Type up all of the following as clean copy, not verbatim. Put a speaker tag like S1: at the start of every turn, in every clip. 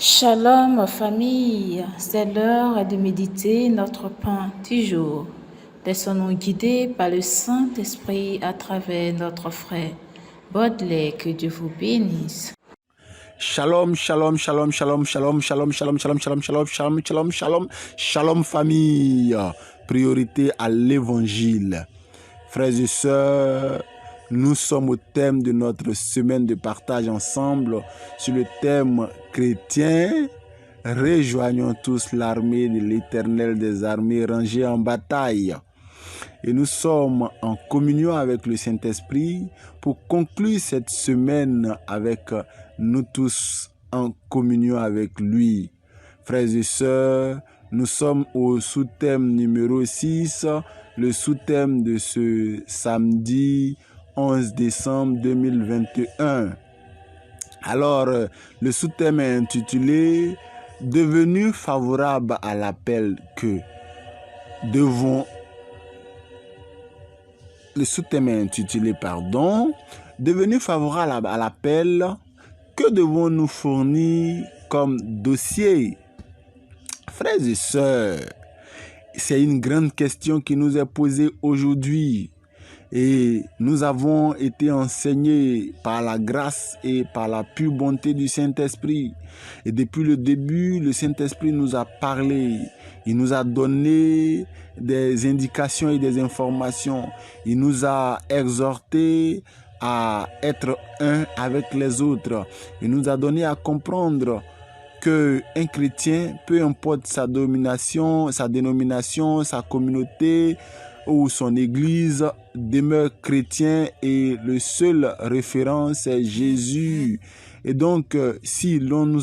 S1: Shalom famille, c'est l'heure de méditer notre pain du jour. Laissons-nous guider par le Saint-Esprit à travers notre frère Baudelaire. Que Dieu vous bénisse.
S2: Shalom, shalom, shalom, shalom, shalom, shalom, shalom, shalom, shalom, shalom, shalom, shalom, shalom, shalom famille. Priorité à l'évangile. Frères et sœurs, nous sommes au thème de notre semaine de partage ensemble sur le thème chrétien. Rejoignons tous l'armée de l'Éternel des armées rangée en bataille. Et nous sommes en communion avec le Saint-Esprit pour conclure cette semaine avec nous tous en communion avec lui. Frères et sœurs, nous sommes au sous-thème numéro 6, le sous-thème de ce samedi 11 décembre 2021. Alors, le sous-thème est intitulé « Devenu favorable à l'appel que devons ». Le sous-thème est intitulé « Devenu favorable à l'appel, que devons-nous fournir comme dossier ?» Frères et sœurs, c'est une grande question qui nous est posée aujourd'hui. Et nous avons été enseignés par la grâce et par la pure bonté du Saint-Esprit. Et depuis le début, le Saint-Esprit nous a parlé. Il nous a donné des indications et des informations. Il nous a exhortés à être un avec les autres. Il nous a donné à comprendre qu'un chrétien, peu importe sa dénomination, sa communauté ou son église, demeure chrétien et le seul référent c'est Jésus. Et donc, si l'on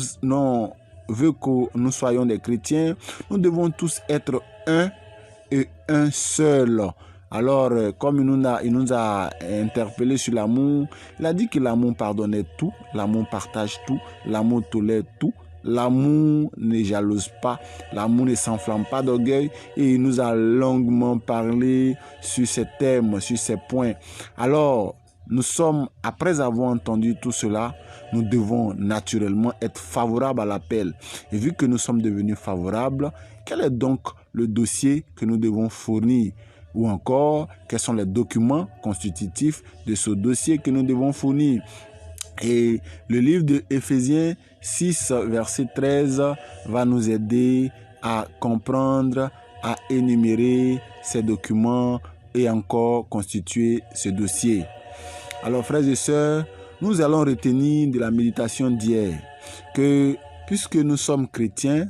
S2: veut que nous soyons des chrétiens, nous devons tous être un et un seul. Alors, comme il nous a interpellé sur l'amour, il a dit que l'amour pardonnait tout, l'amour partage tout, l'amour tolère tout. L'amour ne jalouse pas, l'amour ne s'enflamme pas d'orgueil, et il nous a longuement parlé sur ces thèmes, sur ces points. Alors, après avoir entendu tout cela, nous devons naturellement être favorables à l'appel. Et vu que nous sommes devenus favorables, quel est donc le dossier que nous devons fournir? Ou encore, quels sont les documents constitutifs de ce dossier que nous devons fournir? Et le livre de Éphésiens 6, verset 13 va nous aider à comprendre, à énumérer ces documents et encore constituer ce dossier. Alors, frères et sœurs, nous allons retenir de la méditation d'hier que puisque nous sommes chrétiens,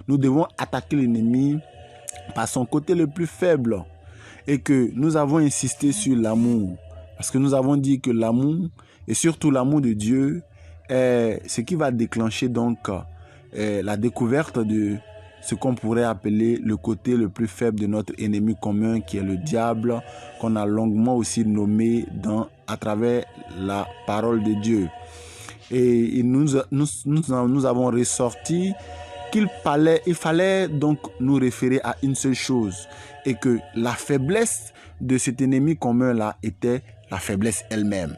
S2: nous devons attaquer l'ennemi par son côté le plus faible et que nous avons insisté sur l'amour. Parce que nous avons dit que l'amour, et surtout l'amour de Dieu, est ce qui va déclencher donc la découverte de ce qu'on pourrait appeler le côté le plus faible de notre ennemi commun, qui est le diable, qu'on a longuement aussi nommé à travers la parole de Dieu. Et nous avons ressorti qu'il fallait donc nous référer à une seule chose, et que la faiblesse de cet ennemi commun-là était la faiblesse elle-même.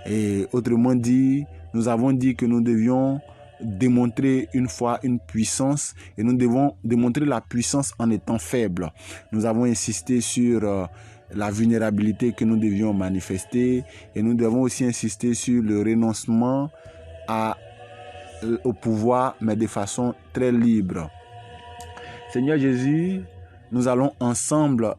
S2: Et autrement dit, nous avons dit que nous devions démontrer une fois une puissance, et nous devons démontrer la puissance en étant faibles. Nous avons insisté sur la vulnérabilité que nous devions manifester, et nous devons aussi insister sur le renoncement au pouvoir, mais de façon très libre. Seigneur Jésus, nous allons ensemble,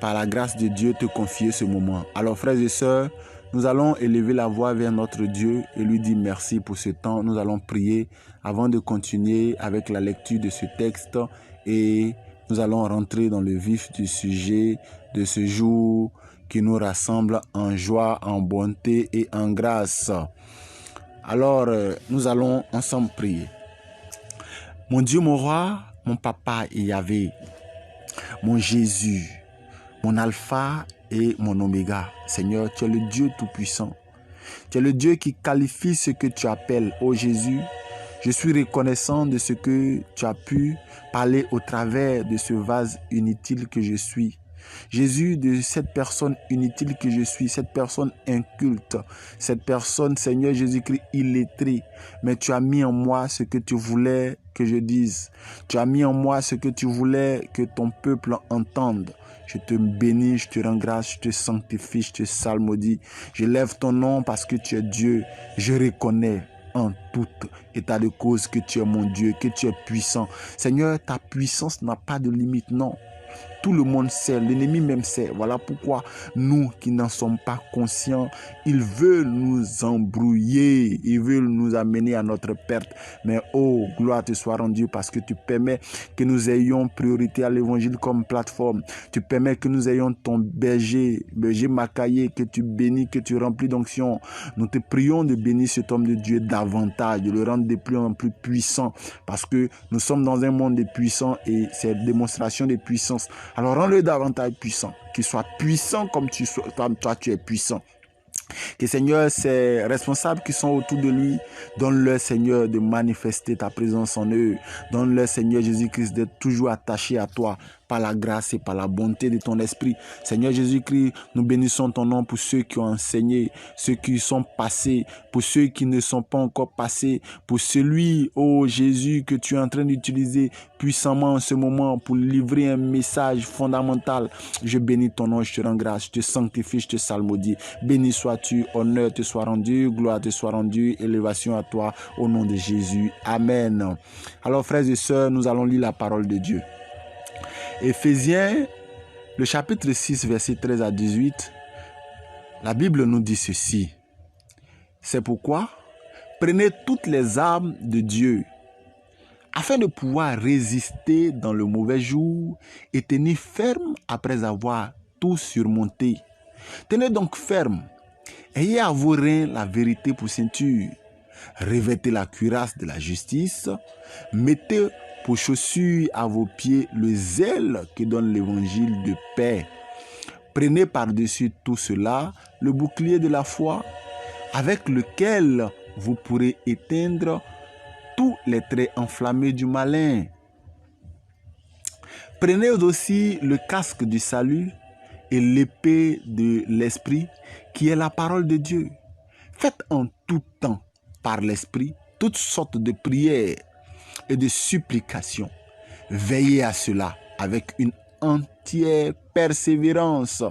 S2: par la grâce de Dieu, te confier ce moment. Alors, frères et sœurs, nous allons élever la voix vers notre Dieu et lui dire merci pour ce temps. Nous allons prier avant de continuer avec la lecture de ce texte, et nous allons rentrer dans le vif du sujet de ce jour qui nous rassemble en joie, en bonté et en grâce. Alors, nous allons ensemble prier. Mon Dieu, mon roi, mon papa et Yahvé, mon Jésus, mon alpha et mon oméga. Seigneur, tu es le Dieu tout-puissant. Tu es le Dieu qui qualifie ce que tu appelles. Ô Jésus, je suis reconnaissant de ce que tu as pu parler au travers de ce vase inutile que je suis. Jésus, de cette personne inutile que je suis, cette personne inculte, cette personne, Seigneur Jésus-Christ, illettrée. Mais tu as mis en moi ce que tu voulais que je dise. Tu as mis en moi ce que tu voulais que ton peuple entende. Je te bénis, je te rends grâce, je te sanctifie, je te salmodie. Je lève ton nom parce que tu es Dieu. Je reconnais en tout état de cause que tu es mon Dieu, que tu es puissant. Seigneur, ta puissance n'a pas de limite, non. Tout le monde sait, l'ennemi même sait. Voilà pourquoi nous qui n'en sommes pas conscients, ils veulent nous embrouiller, ils veulent nous amener à notre perte. Mais oh, gloire te soit rendue parce que tu permets que nous ayons priorité à l'évangile comme plateforme. Tu permets que nous ayons ton berger Makaye, que tu bénis, que tu remplis d'onction. Nous te prions de bénir cet homme de Dieu davantage, de le rendre de plus en plus puissant parce que nous sommes dans un monde de puissants et c'est démonstration de puissance. Alors rends-le davantage puissant, qu'il soit puissant comme toi tu es puissant. Que Seigneur, ces responsables qui sont autour de lui, donne-leur Seigneur de manifester ta présence en eux. Donne-leur Seigneur Jésus-Christ d'être toujours attaché à toi par la grâce et par la bonté de ton esprit. Seigneur Jésus-Christ, nous bénissons ton nom pour ceux qui ont enseigné, ceux qui sont passés, pour ceux qui ne sont pas encore passés, pour celui, oh Jésus, que tu es en train d'utiliser puissamment en ce moment pour livrer un message fondamental. Je bénis ton nom, je te rends grâce, je te sanctifie, je te salmodie. Béni sois-tu, honneur te soit rendu, gloire te soit rendue, élévation à toi au nom de Jésus. Amen. Alors frères et sœurs, nous allons lire la parole de Dieu. Éphésiens, le chapitre 6, verset 13 à 18, la Bible nous dit ceci. C'est pourquoi, prenez toutes les armes de Dieu, afin de pouvoir résister dans le mauvais jour et tenir ferme après avoir tout surmonté. Tenez donc ferme, ayez à vos reins la vérité pour ceinture, revêtez la cuirasse de la justice, mettez pour chaussures à vos pieds le zèle que donne l'évangile de paix. Prenez par-dessus tout cela le bouclier de la foi, avec lequel vous pourrez éteindre tous les traits enflammés du malin. Prenez aussi le casque du salut et l'épée de l'esprit, qui est la parole de Dieu. Faites en tout temps, par l'esprit, toutes sortes de prières et de supplications. Veillez à cela avec une entière persévérance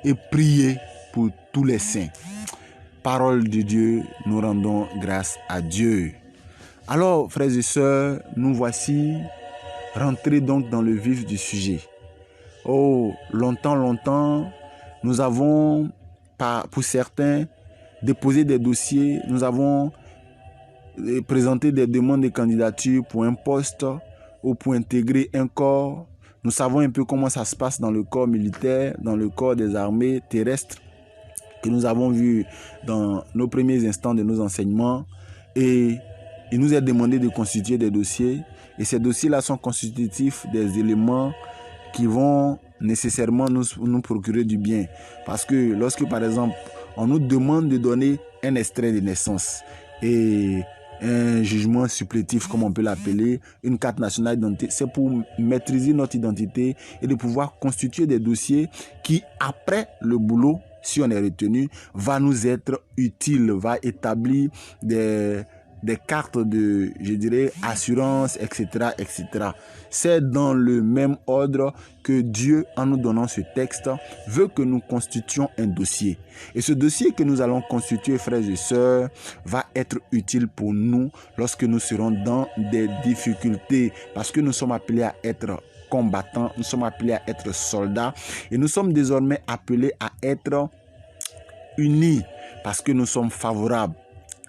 S2: et priez pour tous les saints. Parole de Dieu, nous rendons grâce à Dieu. Alors, frères et sœurs, nous voici rentrés donc dans le vif du sujet. Oh, longtemps, nous avons, pour certains, déposé des dossiers, nous avons présenté des demandes de candidature pour un poste ou pour intégrer un corps. Nous savons un peu comment ça se passe dans le corps militaire, dans le corps des armées terrestres, que nous avons vu dans nos premiers instants de nos enseignements. Et il nous est demandé de constituer des dossiers. Et ces dossiers-là sont constitutifs des éléments qui vont nécessairement nous procurer du bien. Parce que lorsque, par exemple, on nous demande de donner un extrait de naissance et un jugement supplétif, comme on peut l'appeler, une carte nationale d'identité, c'est pour maîtriser notre identité et de pouvoir constituer des dossiers qui, après le boulot, si on est retenu, va nous être utile, va établir des cartes de, je dirais, assurance, etc., etc. C'est dans le même ordre que Dieu, en nous donnant ce texte, veut que nous constituions un dossier. Et ce dossier que nous allons constituer, frères et sœurs, va être utile pour nous lorsque nous serons dans des difficultés, parce que nous sommes appelés à être combattants, nous sommes appelés à être soldats, et nous sommes désormais appelés à être unis, parce que nous sommes favorables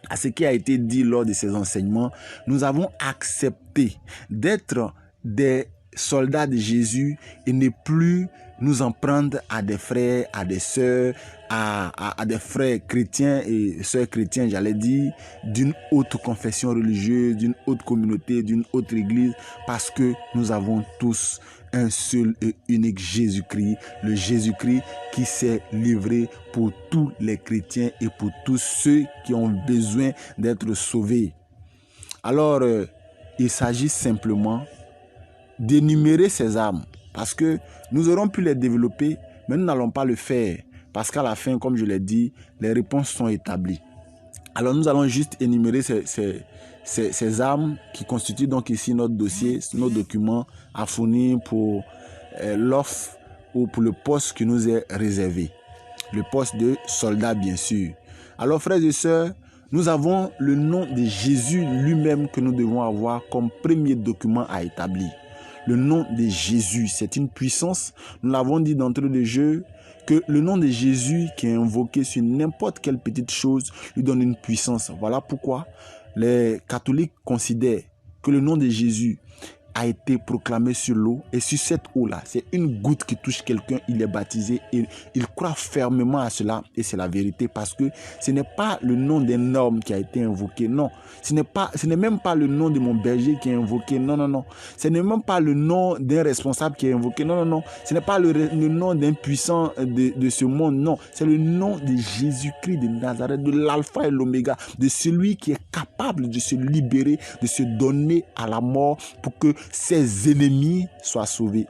S2: à ce qui a été dit lors de ces enseignements. Nous avons accepté d'être des soldats de Jésus et ne plus nous en prendre à des frères, à des sœurs, à des frères chrétiens et sœurs chrétiens, j'allais dire, d'une autre confession religieuse, d'une autre communauté, d'une autre église, parce que nous avons tous un seul et unique Jésus-Christ, le Jésus-Christ qui s'est livré pour tous les chrétiens et pour tous ceux qui ont besoin d'être sauvés. Alors, il s'agit simplement d'énumérer ces armes Parce que nous aurons pu les développer, mais nous n'allons pas le faire. Parce qu'à la fin, comme je l'ai dit, les réponses sont établies. Alors nous allons juste énumérer ces armes qui constituent donc ici notre dossier, nos documents à fournir pour l'offre ou pour le poste qui nous est réservé. Le poste de soldat, bien sûr. Alors, frères et sœurs, nous avons le nom de Jésus lui-même que nous devons avoir comme premier document à établir. Le nom de Jésus, c'est une puissance. Nous l'avons dit d'entrée de jeu que le nom de Jésus qui est invoqué sur n'importe quelle petite chose lui donne une puissance. Voilà pourquoi les catholiques considèrent que le nom de Jésus a été proclamé sur l'eau, et sur cette eau-là, c'est une goutte qui touche quelqu'un, il est baptisé et il croit fermement à cela, et c'est la vérité, parce que ce n'est pas le nom d'un homme qui a été invoqué, non, ce n'est même pas le nom de mon berger qui est invoqué, non, non, non, ce n'est même pas le nom d'un responsable qui est invoqué, non, non, non, ce n'est pas le nom d'un puissant de ce monde, non, c'est le nom de Jésus-Christ de Nazareth, de l'alpha et l'oméga, de celui qui est capable de se libérer, de se donner à la mort pour que ses ennemis soient sauvés.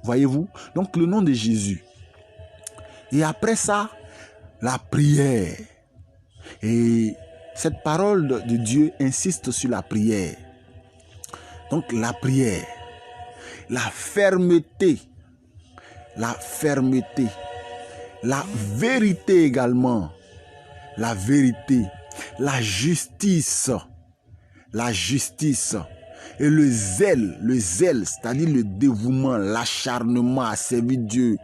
S2: Voyez-vous? Donc le nom de Jésus. Et après ça, la prière. Et cette parole de Dieu insiste sur la prière. Donc la prière, la fermeté, la vérité également. La vérité, la justice et le zèle, c'est-à-dire le dévouement, l'acharnement à servir Dieu,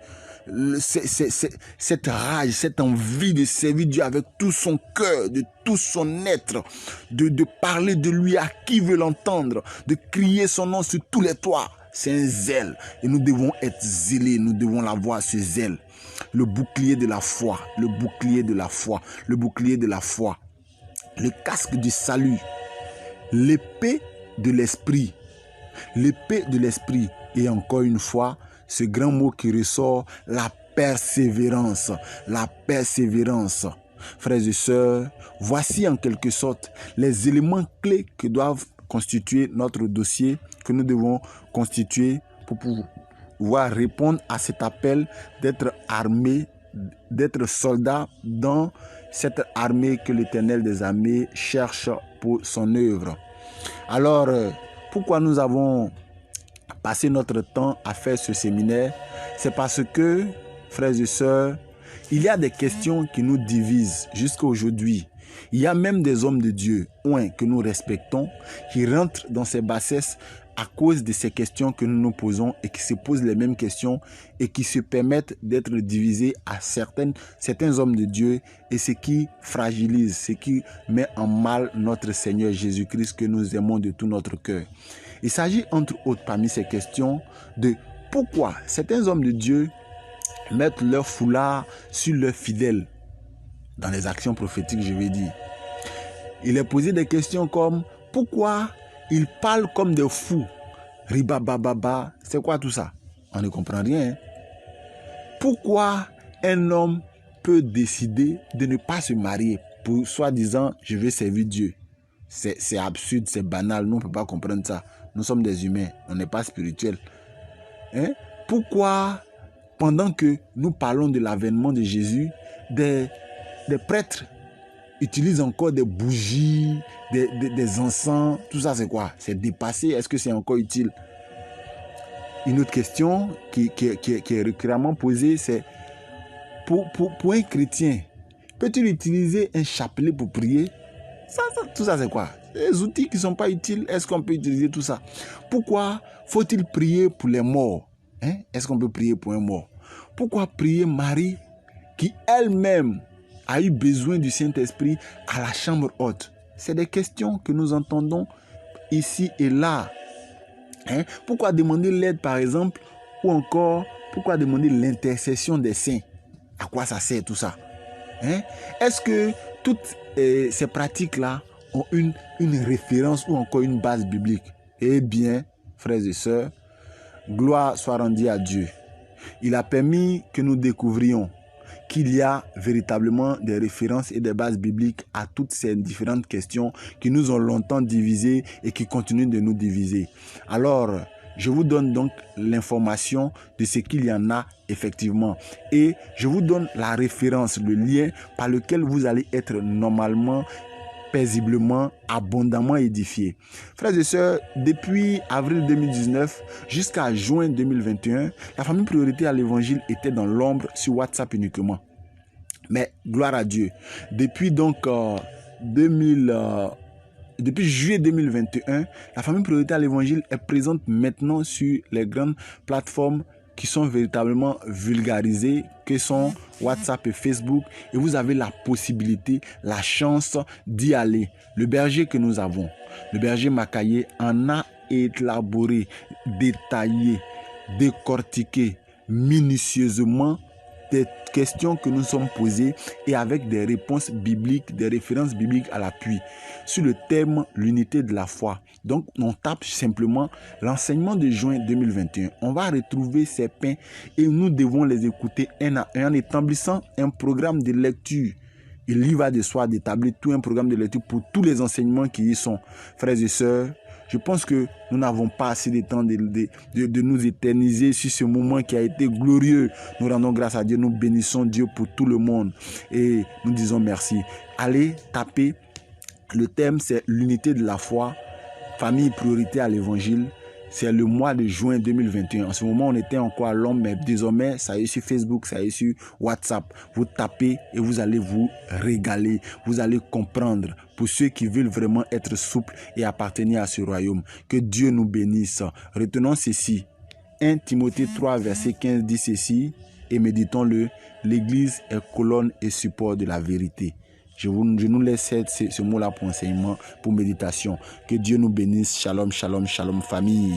S2: cette rage, cette envie de servir Dieu avec tout son cœur, de tout son être, de parler de lui à qui veut l'entendre, de crier son nom sur tous les toits. C'est un zèle et nous devons être zélés, nous devons l'avoir, ce zèle. Le bouclier de la foi, le bouclier de la foi, le bouclier de la foi, le casque du salut, l'épée de l'esprit, et encore une fois, ce grand mot qui ressort, la persévérance, Frères et sœurs, voici en quelque sorte les éléments clés que doivent constituer notre dossier, que nous devons constituer pour pouvoir répondre à cet appel d'être armé, d'être soldat dans cette armée que l'Éternel des armées cherche pour son œuvre. Alors, pourquoi nous avons passé notre temps à faire ce séminaire? C'est parce que, frères et sœurs, il y a des questions qui nous divisent jusqu'à aujourd'hui. Il y a même des hommes de Dieu, que nous respectons, qui rentrent dans ces bassesses à cause de ces questions que nous nous posons et qui se posent les mêmes questions et qui se permettent d'être divisés à certains hommes de Dieu, et ce qui fragilise, ce qui met en mal notre Seigneur Jésus-Christ que nous aimons de tout notre cœur. Il s'agit entre autres parmi ces questions de pourquoi certains hommes de Dieu mettent leur foulard sur leurs fidèles dans les actions prophétiques, je vais dire. Il est posé des questions comme pourquoi ils parlent comme des fous. Ribabababa, c'est quoi tout ça? On ne comprend rien. Pourquoi un homme peut décider de ne pas se marier pour soi-disant je veux servir Dieu? C'est absurde, c'est banal, nous on ne peut pas comprendre ça. Nous sommes des humains, on n'est pas spirituels. Pourquoi, pendant que nous parlons de l'avènement de Jésus, des prêtres utilisent encore des bougies, des encens, tout ça c'est quoi? C'est dépassé, est-ce que c'est encore utile? Une autre question qui est régulièrement posée, c'est pour un chrétien, peut-il utiliser un chapelet pour prier? Tout ça c'est quoi? Les outils qui ne sont pas utiles, est-ce qu'on peut utiliser tout ça? Pourquoi faut-il prier pour les morts? Est-ce qu'on peut prier pour un mort? Pourquoi prier Marie qui elle-même a eu besoin du Saint-Esprit à la chambre haute? C'est des questions que nous entendons ici et là. Pourquoi demander l'aide par exemple, ou encore pourquoi demander l'intercession des saints? À quoi ça sert tout ça? Est-ce que toutes ces pratiques-là ont une référence ou encore une base biblique? Eh bien, frères et sœurs, gloire soit rendue à Dieu. Il a permis que nous découvrions qu'il y a véritablement des références et des bases bibliques à toutes ces différentes questions qui nous ont longtemps divisés et qui continuent de nous diviser. Alors, je vous donne donc l'information de ce qu'il y en a effectivement. Et je vous donne la référence, le lien par lequel vous allez être normalement, paisiblement, abondamment édifié. Frères et sœurs, depuis avril 2019 jusqu'à juin 2021, la famille Priorité à l'Évangile était dans l'ombre sur WhatsApp uniquement. Mais gloire à Dieu. Depuis donc depuis juillet 2021, la famille Priorité à l'Évangile est présente maintenant sur les grandes plateformes qui sont véritablement vulgarisées, que sont WhatsApp et Facebook. Et vous avez la possibilité, la chance d'y aller. Le berger que nous avons, le berger Makaye, en a élaboré, détaillé, décortiqué minutieusement des questions que nous sommes posées et avec des réponses bibliques, des références bibliques à l'appui sur le thème l'unité de la foi. Donc on tape simplement l'enseignement de juin 2021. On va retrouver ces pains et nous devons les écouter un à un en établissant un programme de lecture. Il y va de soi d'établir tout un programme de lecture pour tous les enseignements qui y sont. Frères et sœurs, je pense que nous n'avons pas assez de temps de nous éterniser sur ce moment qui a été glorieux. Nous rendons grâce à Dieu, nous bénissons Dieu pour tout le monde et nous disons merci. Allez taper, le thème c'est l'unité de la foi, famille Priorité à l'Évangile. C'est le mois de juin 2021. En ce moment, on était encore à l'ombre, mais désormais, ça y est sur Facebook, ça y est sur WhatsApp. Vous tapez et vous allez vous régaler. Vous allez comprendre pour ceux qui veulent vraiment être souples et appartenir à ce royaume. Que Dieu nous bénisse. Retenons ceci. 1 Timothée 3, verset 15 dit ceci et méditons-le. L'Église est colonne et support de la vérité. Je nous laisse ce mot-là pour enseignement, pour méditation. Que Dieu nous bénisse. Shalom, shalom, shalom, famille.